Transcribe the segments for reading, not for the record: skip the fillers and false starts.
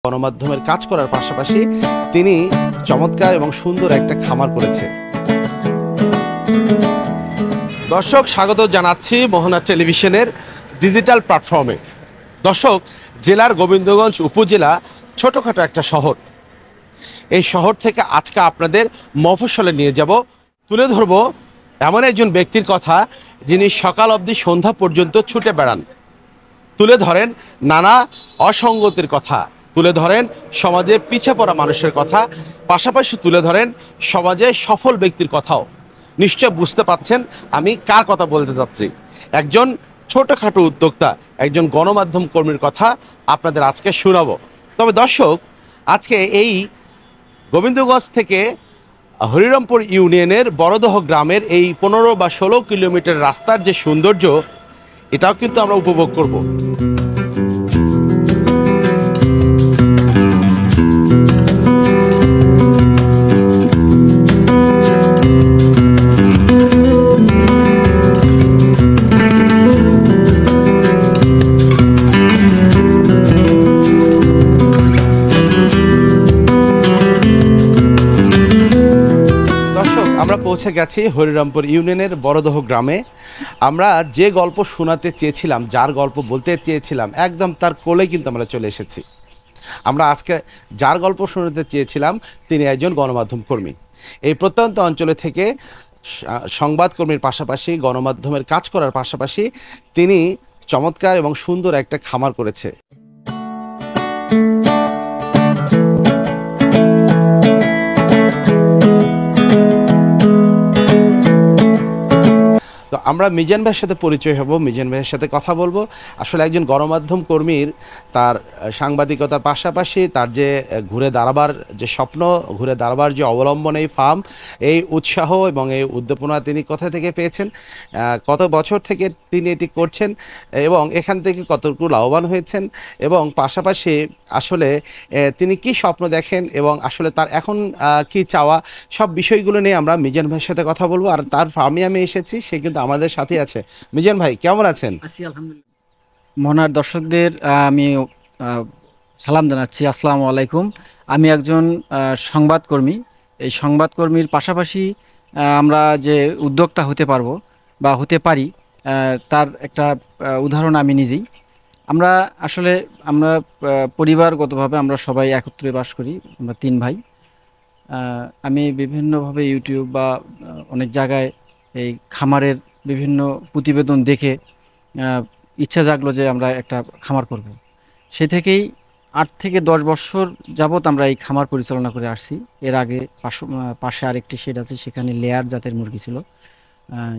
গণমাধ্যমের কাজ করার পাশাপাশি তিনি চমৎকার এবং সুন্দর একটা খামার করেছে। দর্শক, স্বাগত জানাচ্ছি মোহনা টেলিভিশনের ডিজিটাল প্ল্যাটফর্মে। দর্শক, জেলার গোবিন্দগঞ্জ উপজেলা ছোটোখাটো একটা শহর। এই শহর থেকে আজকে আপনাদের মফস্বলে নিয়ে যাব, তুলে ধরব এমন একজন ব্যক্তির কথা যিনি সকাল অবধি সন্ধ্যা পর্যন্ত ছুটে বেড়ান, তুলে ধরেন নানা অসঙ্গতির কথা, তুলে ধরেন সমাজে পিছিয়ে পড়া মানুষের কথা, পাশাপাশি তুলে ধরেন সমাজে সফল ব্যক্তির কথাও। নিশ্চয় বুঝতে পাচ্ছেন আমি কার কথা বলতে যাচ্ছি। একজন ছোটোখাটো উদ্যোক্তা, একজন গণমাধ্যম কর্মীর কথা আপনাদের আজকে শোনাবো। তবে দর্শক, আজকে এই গোবিন্দগঞ্জ থেকে হরিরামপুর ইউনিয়নের বড়দহ গ্রামের এই 15 বা 16 কিলোমিটার রাস্তার যে সৌন্দর্য, এটাও কিন্তু আমরা উপভোগ করব। আমরা পৌঁছে গেছি হরিরামপুর ইউনিয়নের বড়দহ গ্রামে। আমরা যে গল্প শোনাতে চেয়েছিলাম, যার গল্প বলতে চেয়েছিলাম, একদম তার কোলে কিন্তু আমরা চলে এসেছি। আমরা আজকে যার গল্প শোনাতে চেয়েছিলাম তিনি একজন গণমাধ্যম কর্মী। এই প্রত্যন্ত অঞ্চলে থেকে সংবাদকর্মীর পাশাপাশি গণমাধ্যমের কাজ করার পাশাপাশি তিনি চমৎকার এবং সুন্দর একটা খামার করেছে। তো আমরা মিজান ভাইয়ের সাথে পরিচয় হব, মিজান ভাইয়ের সাথে কথা বলবো। আসলে একজন গণমাধ্যম কর্মীর তার সাংবাদিকতার পাশাপাশি তার যে ঘুরে দাঁড়াবার যে স্বপ্ন, ঘুরে দাঁড়াবার যে অবলম্বন, এই ফার্ম, এই উৎসাহ এবং এই উদ্দীপনা তিনি কোথা থেকে পেয়েছেন, কত বছর থেকে তিনি এটি করছেন এবং এখান থেকে কতটুকু লাভবান হয়েছেন, এবং পাশাপাশি আসলে তিনি কি স্বপ্ন দেখেন এবং আসলে তার এখন কি চাওয়া, সব বিষয়গুলো নিয়ে আমরা মিজান ভাইয়ের সাথে কথা বলবো। আর তার ফার্মে আমি এসেছি, সে কিন্তু আমাদের সাথে আছে। মিজান ভাই, কেমন আছেন? আছি আলহামদুলিল্লাহ। মোহনার দর্শকদের আমি সালাম জানাচ্ছি, আসসালামু আলাইকুম। আমি একজন সংবাদকর্মী। এই সংবাদকর্মীর পাশাপাশি আমরা যে উদ্যোক্তা হতে পারবো বা হতে পারি, তার একটা উদাহরণ আমি নিজেই। আমরা আসলে পরিবারগতভাবে আমরা সবাই একত্রে বাস করি। আমরা 3 ভাই। আমি বিভিন্নভাবে ইউটিউব বা অনেক জায়গায় এই খামারের বিভিন্ন প্রতিবেদন দেখে ইচ্ছা জাগলো যে আমরা একটা খামার করব। সেই থেকেই 8 থেকে 10 বছর যাবৎ আমরা এই খামার পরিচালনা করে আসছি। এর আগে পাশে আরেকটি শেড আছে, সেখানে লেয়ার জাতের মুরগি ছিল,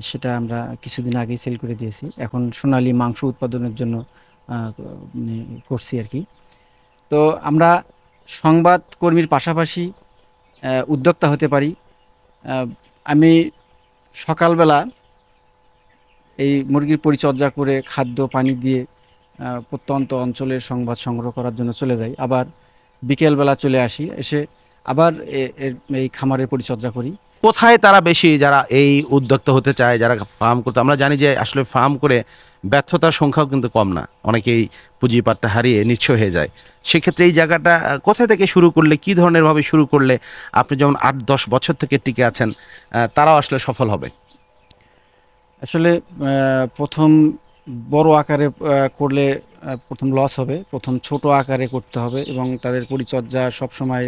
সেটা আমরা কিছুদিন আগেই সেল করে দিয়েছি। এখন সোনালী মাংস উৎপাদনের জন্য করছি আর কি। তো আমরা সংবাদকর্মীর পাশাপাশি উদ্যোক্তা হতে পারি। আমি সকালবেলা এই মুরগির পরিচর্যা করে খাদ্য পানি দিয়ে প্রত্যন্ত অঞ্চলের সংবাদ সংগ্রহ করার জন্য চলে যাই, আবার বিকেলবেলা চলে আসি, এসে আবার এই খামারের পরিচর্যা করি। কোথায় তারা বেশি, যারা এই উদ্যোক্তা হতে চায়, যারা ফার্ম করতে, আমরা জানি যে আসলে ফার্ম করে ব্যর্থতার সংখ্যাও কিন্তু কম না, অনেকেই পুঁজিপাটটা হারিয়ে নিঃস্ব হয়ে যায়। সেক্ষেত্রে এই জায়গাটা কোথা থেকে শুরু করলে, কী ধরনের ভাবে শুরু করলে আপনি যেমন 8-10 বছর থেকে টিকে আছেন, তারাও আসলে সফল হবে? আসলে প্রথম বড় আকারে করলে প্রথম লস হবে, প্রথম ছোট আকারে করতে হবে এবং তাদের পরিচর্যা সবসময়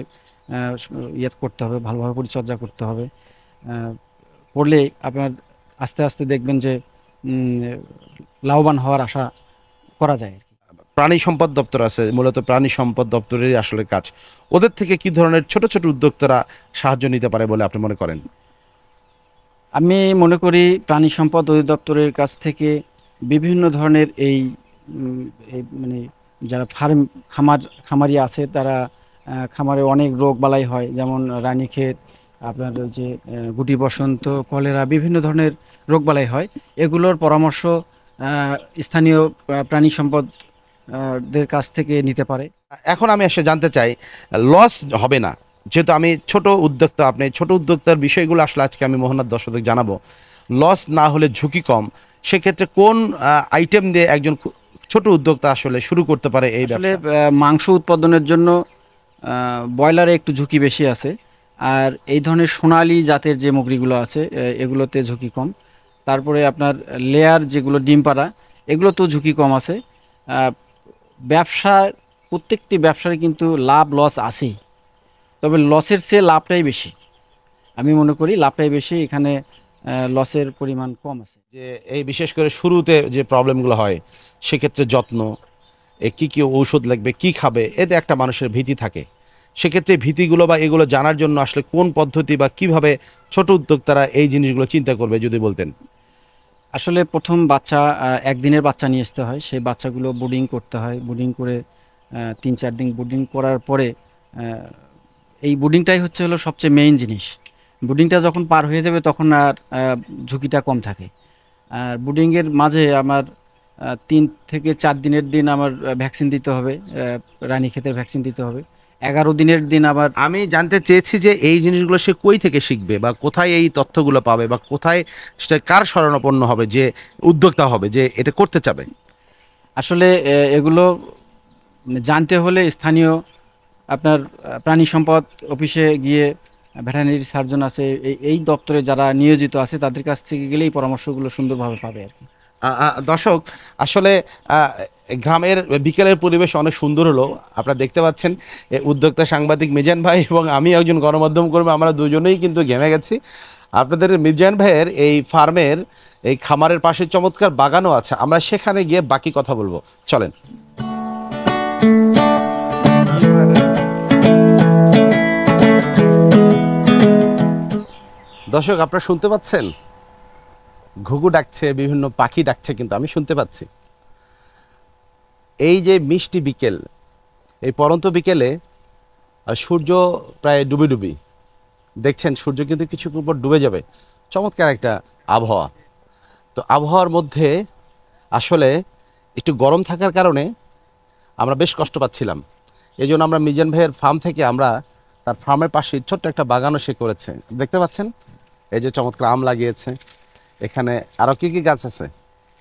করতে হবে, ভালোভাবে পরিচর্যা করতে হবে। করলে আপনার আস্তে আস্তে দেখবেন যে লাভবান হওয়ার আশা করা যায় আর কি। প্রাণী সম্পদ দপ্তর আছে, মূলত প্রাণী সম্পদ দপ্তরেরই আসলে কাজ। ওদের থেকে কি ধরনের ছোট ছোট উদ্যোক্তারা সাহায্য নিতে পারে বলে আপনি মনে করেন? আমি মনে করি প্রাণী সম্পদ অধিদপ্তরের কাছ থেকে বিভিন্ন ধরনের এই মানে যারা খামারি আছে, তারা খামারে অনেক রোগ বালাই হয়, যেমন রানীক্ষেত, আপনার যে গুটি বসন্ত, কলেরা, বিভিন্ন ধরনের রোগ বালাই হয়। এগুলোর পরামর্শ স্থানীয় প্রাণী সম্পদ দের কাছ থেকে নিতে পারে। এখন আমি এসে জানতে চাই, লস হবে না, যেহেতু আমি ছোট উদ্যোক্তা, আপনি ছোট উদ্যোক্তার বিষয়গুলো আসলে আজকে আমি মোহনার দর্শকদের জানাবো। লস না হলে ঝুঁকি কম, সেক্ষেত্রে কোন আইটেম দিয়ে একজন ছোট উদ্যোক্তা আসলে শুরু করতে পারে এই আসলে ব্যবসা? মাংস উৎপাদনের জন্য ব্রয়লারে একটু ঝুঁকি বেশি আছে। আর এই ধরনের সোনালী জাতের যে মুরগিগুলো আছে এগুলোতে ঝুঁকি কম। তারপরে আপনার লেয়ার যেগুলো ডিম পাড়া, এগুলোতেও ঝুঁকি কম আছে। আহ, ব্যবসার প্রত্যেকটি ব্যবসায় কিন্তু লাভ লস আছেই, তবে লসের চেয়ে লাভটাই বেশি। আমি মনে করি লাভটাই বেশি, এখানে লসের পরিমাণ কম আছে। যে এই বিশেষ করে শুরুতে যে প্রবলেমগুলো হয়, সেক্ষেত্রে যত্ন, কি কি ঔষধ লাগবে, কি খাবে, এতে একটা মানুষের ভীতি থাকে। সেক্ষেত্রে ভীতিগুলো বা এগুলো জানার জন্য আসলে কোন পদ্ধতি বা কিভাবে ছোট উদ্যোক্তারা এই জিনিসগুলো চিন্তা করবে যদি বলতেন। আসলে প্রথম বাচ্চা একদিনের বাচ্চা নিয়ে আসতে হয়, সেই বাচ্চাগুলো বোর্ডিং করতে হয়। বোর্ডিং করে 3-4 দিন বোর্ডিং করার পরে এই বোর্ডিংটাই হলো সবচেয়ে মেইন জিনিস। বোর্ডিংটা যখন পার হয়ে যাবে তখন আর ঝুঁকিটা কম থাকে। আর বোর্ডিংয়ের মাঝে আমার 3 থেকে 4 দিনের দিন আমার ভ্যাকসিন দিতে হবে, রানীক্ষেতের ভ্যাকসিন দিতে হবে। 11 দিনের দিন আবার আমি জানতে চেয়েছি যে এই জিনিসগুলো সে কই থেকে শিখবে বা কোথায় এই তথ্যগুলো পাবে বা কোথায় সে কার শরণাপন্ন হবে যে উদ্যোক্তা হবে যে এটা করতে চাবে। আসলে এগুলো মানে জানতে হলে স্থানীয় আপনার প্রাণী সম্পদ অফিসে গিয়ে ভেটেরিনারি সার্জন আছে, এই দপ্তরে যারা নিয়োজিত আছে তাদের কাছ থেকে গেলেই পরামর্শগুলো সুন্দরভাবে পাবে আর কি। দর্শক, আসলে আহ, গ্রামের বিকেলের পরিবেশ অনেক সুন্দর হলো। আপনারা দেখতে পাচ্ছেন উদ্যোক্তা সাংবাদিক মিজান ভাই এবং আমি একজন গণমাধ্যম কর্মী, আমরা দুজনেই কিন্তু ঘেমে গেছি। আপনাদের মিজান ভাইয়ের এই ফার্মের এই খামারের পাশে চমৎকার বাগানও আছে, আমরা সেখানে গিয়ে বাকি কথা বলবো, চলেন। দর্শক, আপনারা শুনতে পাচ্ছেন ঘুঘু ডাকছে, বিভিন্ন পাখি ডাকছে, কিন্তু আমি শুনতে পাচ্ছি। এই যে মিষ্টি বিকেল, এই পরন্ত বিকেলে সূর্য প্রায় ডুবি ডুবি, দেখছেন সূর্য কিন্তু কিছুক্ষণ পর ডুবে যাবে। চমৎকার একটা আবহাওয়া। তো আবহাওয়ার মধ্যে আসলে একটু গরম থাকার কারণে আমরা বেশ কষ্ট পাচ্ছিলাম। এই জন্য আমরা মিজান ভাইয়ের ফার্ম থেকে আমরা তার ফার্মের পাশে ছোট্ট একটা বাগানও সে করেছে, দেখতে পাচ্ছেন। এই যে চমৎকার আম লাগিয়েছে, এখানে আরও কি কি গাছ আছে,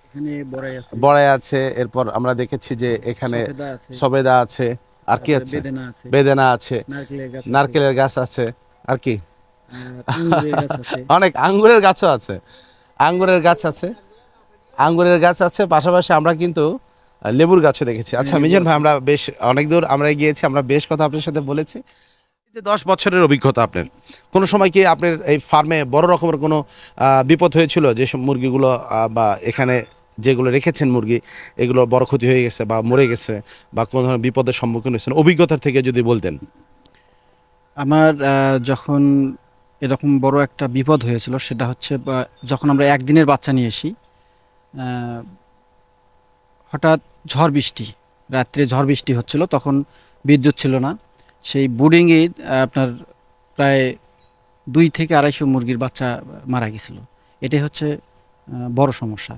এখানে বড়াই আছে, বড়াই আছে, এরপর আমরা দেখেছি যে এখানে সবেদা আছে, সবেদা আছে, আর কি তারপরে আছে, বেদেনা আছে, বেদেনা আছে, নারকেলের গাছ আছে, নারকেলের গাছ আছে, আর কি আঙ্গুরের গাছ আছে। অনেক আঙ্গুরের গাছও আছে, আঙ্গুরের গাছ আছে, আঙ্গুরের গাছ আছে। পাশাপাশি আমরা কিন্তু লেবুর গাছও দেখেছি। আচ্ছা লেবু মিজান ভাই, আছে। আমরা বেশ অনেক দূর আমরা গিয়েছি, আমরা বেশ কথা আপনার সাথে বলেছি। এই যে 10 বছরের অভিজ্ঞতা আপনার, কোনো সময় কি আপনার এই ফার্মে বড় রকমের কোনো বিপদ হয়েছিল, যেসব মুরগিগুলো বা এখানে যেগুলো রেখেছেন মুরগি, এগুলো বড় ক্ষতি হয়ে গেছে বা মরে গেছে বা কোনো ধরনের বিপদের সম্মুখীন হয়েছেন, অভিজ্ঞতার থেকে যদি বলতেন। আমার যখন এরকম বড় একটা বিপদ হয়েছিল সেটা হচ্ছে যখন আমরা একদিনের বাচ্চা নিয়ে এসি, আহ, হঠাৎ ঝড় বৃষ্টি, রাত্রে ঝড় বৃষ্টি হচ্ছিল, তখন বিদ্যুৎ ছিল না। সেই বোর্ডিংয়ে আপনার প্রায় 200 থেকে 250 মুরগির বাচ্চা মারা গেছিল। এটাই হচ্ছে বড় সমস্যা।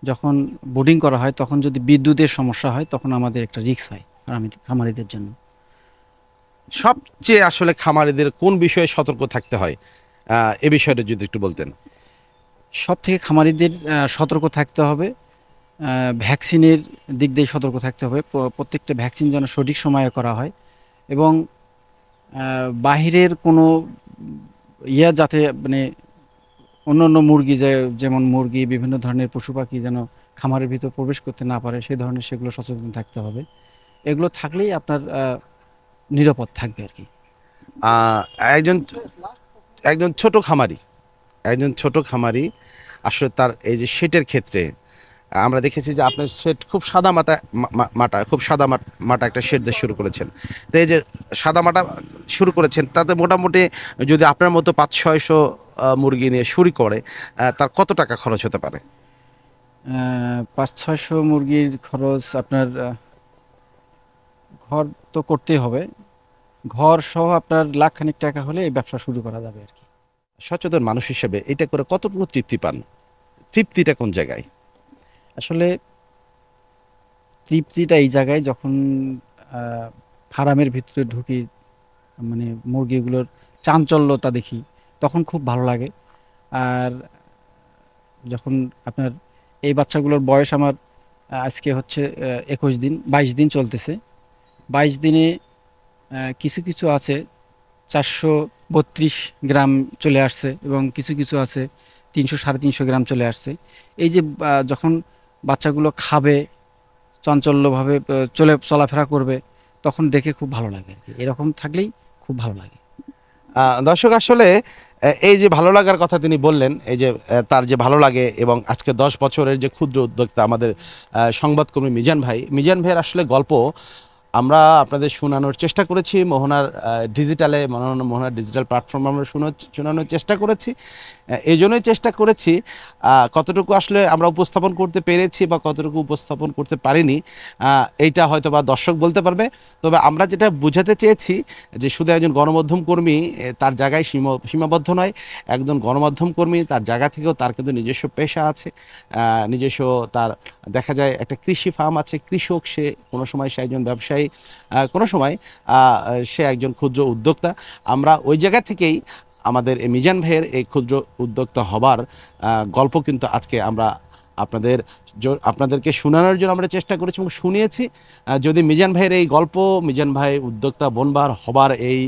যখন বোর্ডিং করা হয় তখন যদি বিদ্যুতের সমস্যা হয় তখন আমাদের একটা রিস্ক হয় খামারিদের জন্য। সবচেয়ে আসলে খামারিদের কোন বিষয়ে সতর্ক থাকতে হয়, এ বিষয়টা যদি একটু বলতেন। সব থেকে খামারিদের সতর্ক থাকতে হবে, ভ্যাকসিনের দিক দিয়ে সতর্ক থাকতে হবে। প্রত্যেকটা ভ্যাকসিন যেন সঠিক সময়ে করা হয় এবং বাহিরের কোনো যাতে মানে অন্য অন্য মুরগি যেমন মুরগি বিভিন্ন ধরনের পশু পাখি যেন খামারের ভিতর প্রবেশ করতে না পারে, সেই ধরনের সেগুলো সচেতন থাকতে হবে। এগুলো থাকলেই আপনার নিরাপদ থাকবে আর কি। আহ, একজন একজন ছোট খামারি, একজন ছোট খামারি আসলে তার এই যে শেটের ক্ষেত্রে আমরা দেখেছি যে আপনার শেড খুব সাদা মাটা মাটা খুব সাদা মাটা একটা শেড দিয়ে শুরু করেছেন। তো এই যে সাদা মাটা শুরু করেছেন, তাতে মোটামুটি যদি আপনার মতো 500-600 মুরগি নিয়ে শুরু করে, তার কত টাকা খরচ হতে পারে? 500-600 মুরগির খরচ আপনার ঘর তো করতেই হবে, ঘর সহ আপনার লাখখানিক টাকা হলে এই ব্যবসা শুরু করা যাবে আর কি। সচেতন মানুষ হিসেবে এটা করে কতটুকু তৃপ্তি পান? তৃপ্তিটা কোন জায়গায়? আসলে তৃপ্তিটা এই জায়গায় যখন ফার্মের ভিতরে ঢুকি, মানে মুরগিগুলোর চাঞ্চল্যতা দেখি, তখন খুব ভালো লাগে। আর যখন আপনার এই বাচ্চাগুলোর বয়স আমার আজকে হচ্ছে 21 দিন 22 দিন চলতেছে। 22 দিনে কিছু কিছু আছে 432 গ্রাম চলে আসছে এবং কিছু কিছু আছে 300 সাড়ে 300 গ্রাম চলে আসছে। এই যে যখন বাচ্চাগুলো খাবে, চাঞ্চল্যভাবে চলাফেরা করবে, তখন দেখে খুব ভালো লাগে আর কি। এরকম থাকলেই খুব ভালো লাগে। দর্শক আসলে এই যে ভালো লাগার কথা তিনি বললেন, এই যে তার যে ভালো লাগে, এবং আজকে 10 বছরের যে ক্ষুদ্র উদ্যোক্তা আমাদের সংবাদকর্মী মিজান ভাইয়ের আসলে গল্প আমরা আপনাদের শোনানোর চেষ্টা করেছি মোহনার ডিজিটালে, মোহনার ডিজিটাল প্ল্যাটফর্মে আমরা শোনানোর চেষ্টা করেছি। এই জন্যই চেষ্টা করেছি, কতটুকু আসলে আমরা উপস্থাপন করতে পেরেছি বা কতটুকু উপস্থাপন করতে পারিনি এইটা হয়তো বা দর্শক বলতে পারবে। তবে আমরা যেটা বোঝাতে চেয়েছি যে শুধু একজন গণমাধ্যম কর্মী তার জায়গায় সীমাবদ্ধ নয়, একজন গণমাধ্যম কর্মী তার জায়গা থেকেও তার কিন্তু নিজস্ব পেশা আছে, নিজস্ব তার দেখা যায় একটা কৃষি ফার্ম আছে, কৃষক সে, কোনো সময় সে একজন ব্যবসায়ী, কোনো সময় সে একজন ক্ষুদ্র উদ্যোক্তা। আমরা ওই জায়গা থেকেই আমাদের এই মিজান ভাইয়ের এই ক্ষুদ্র উদ্যোক্তা হবার গল্প কিন্তু আজকে আমরা আপনাদেরকে শোনানোর জন্য আমরা চেষ্টা করেছি এবং শুনিয়েছি। যদি মিজান ভাইয়ের এই গল্প, মিজান ভাই উদ্যোক্তা হবার এই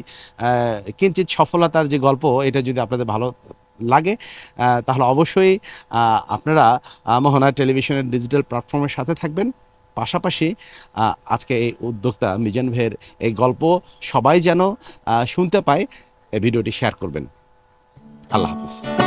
কিঞ্চিত সফলতার যে গল্প, এটা যদি আপনাদের ভালো লাগে তাহলে অবশ্যই আপনারা মোহনা টেলিভিশনের ডিজিটাল প্ল্যাটফর্মের সাথে থাকবেন। পাশাপাশি আজকে এই উদ্যোক্তা মিজান ভাইয়ের এই গল্প সবাই যেন শুনতে পায়, এই ভিডিওটি শেয়ার করবেন। আল্লাহ হাফিজ।